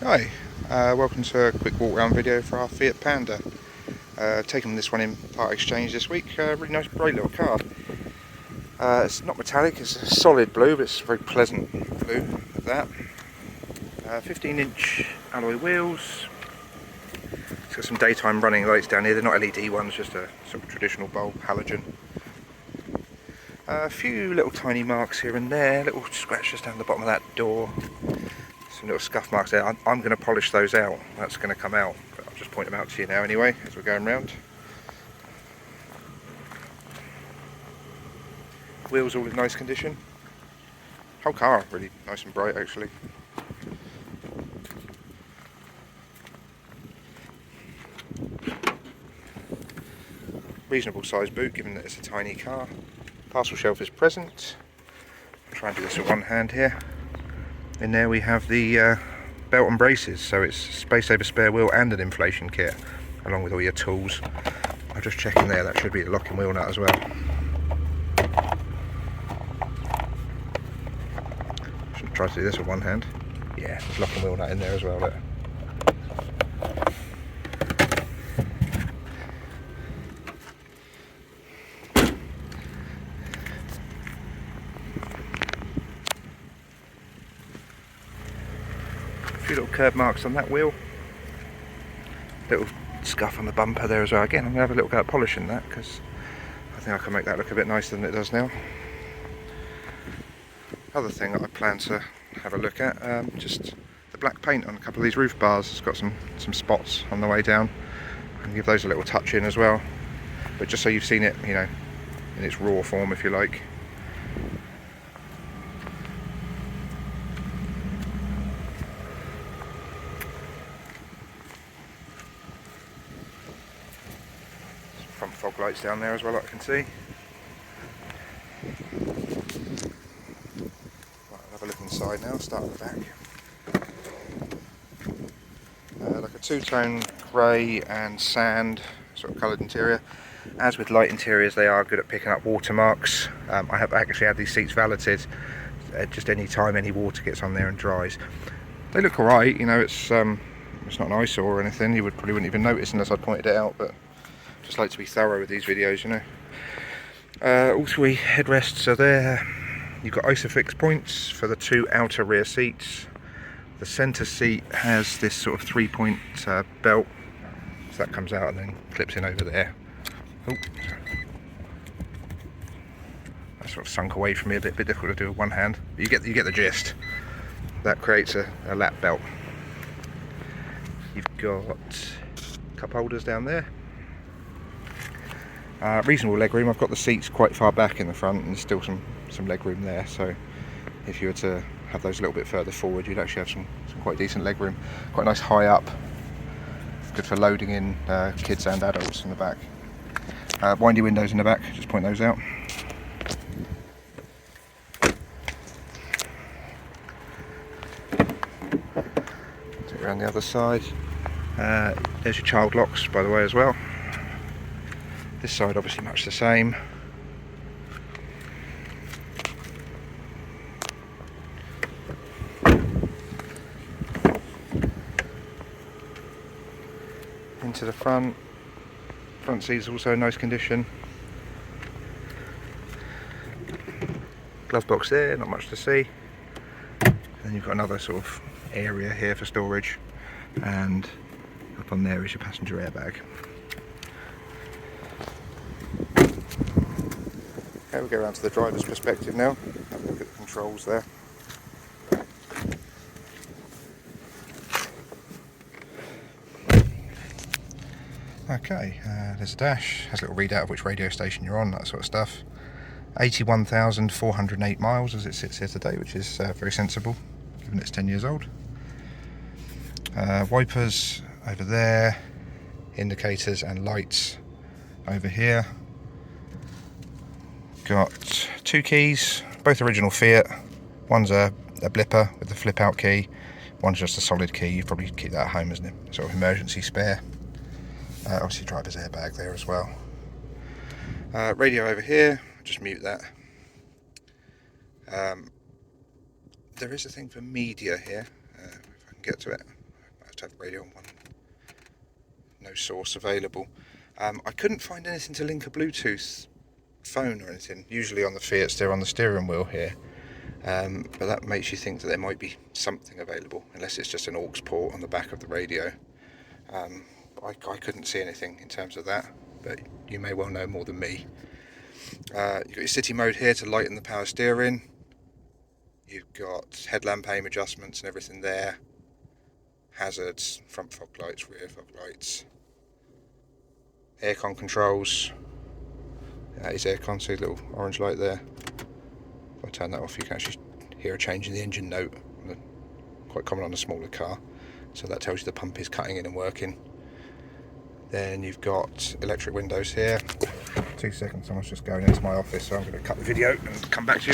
Hi, welcome to a quick walk around video for our Fiat Panda. Taking this one in part exchange this week. Really nice, bright little car. It's not metallic, it's a solid blue, but it's a very pleasant blue of that. 15-inch alloy wheels. It's got some daytime running lights down here. They're not LED ones, just a sort of traditional bulb halogen. A few little tiny marks here and there, little scratches down the bottom of that door. Some little scuff marks there. I'm going to polish those out. That's going to come out, but I'll just point them out to you now anyway as we're going round. Wheels all in nice condition. Whole car really nice and bright actually. Reasonable sized boot given that it's a tiny car. Parcel shelf is present. I'll try and do this with one hand here. In there we have the belt and braces, so it's space saver spare wheel and an inflation kit along with all your tools. I'll just check in there, that should be the locking wheel nut as well. Should try to do this with one hand. Yeah, there's locking wheel nut in there as well. Look. A few little curb marks on that wheel. Little scuff on the bumper there as well. Again, I'm going to have a little go at polishing that because I think I can make that look a bit nicer than it does now. Other thing that I plan to have a look at, just the black paint on a couple of these roof bars. It's got some spots on the way down. I can give those a little touch in as well. But just so you've seen it, you know, in its raw form if you like. Front fog lights down there as well, I can see. Right, I'll have a look inside now, start at the back. Like a two-tone grey and sand sort of coloured interior. As with light interiors, they are good at picking up watermarks. I have actually had these seats valeted. Just any time any water gets on there and dries. They look alright, you know, it's not an eyesore or anything. You probably wouldn't even notice unless I pointed it out, but just like to be thorough with these videos, you know. All three headrests are there. You've got ISOFIX points for the two outer rear seats. The centre seat has this sort of 3-point belt, so that comes out and then clips in over there. Oh, that sort of sunk away from me a bit difficult to do with one hand. But you get the gist. That creates a lap belt. You've got cup holders down there. Reasonable leg room. I've got the seats quite far back in the front and there's still some leg room there, so if you were to have those a little bit further forward you'd actually have some quite decent leg room. Quite nice high up, good for loading in kids and adults in the back. Windy windows in the back, just point those out. Take it around the other side. There's your child locks by the way as well. This side obviously much the same. Into the front seat's also in nice condition. Glove box there, not much to see. And then you've got another sort of area here for storage, and up on there is your passenger airbag. Okay, we'll go around to the driver's perspective now. Have a look at the controls there. Okay, there's a dash, has a little readout of which radio station you're on, that sort of stuff. 81,408 miles as it sits here today, which is very sensible, given it's 10 years old. Wipers over there, indicators and lights over here. Got two keys, both original Fiat. One's a blipper with the flip out key, one's just a solid key. You probably keep that at home as a sort of emergency spare. Obviously driver's airbag there as well. Radio over here, just mute that. There is a thing for media here, if I can get to it. to have radio on one. No source available. I couldn't find anything to link a Bluetooth phone or anything. Usually on the Fiats they're on the steering wheel here, but that makes you think that there might be something available, unless it's just an aux port on the back of the radio. I couldn't see anything in terms of that, but you may well know more than me. You've got your city mode here to lighten the power steering. You've got headlamp aim adjustments and everything there. Hazards, front fog lights, rear fog lights. Aircon controls. That is aircon, see a little orange light there. If I turn that off, you can actually hear a change in the engine note. Quite common on a smaller car. So that tells you the pump is cutting in and working. Then you've got electric windows here. 2 seconds, someone's just going into my office, so I'm going to cut the video and come back to you.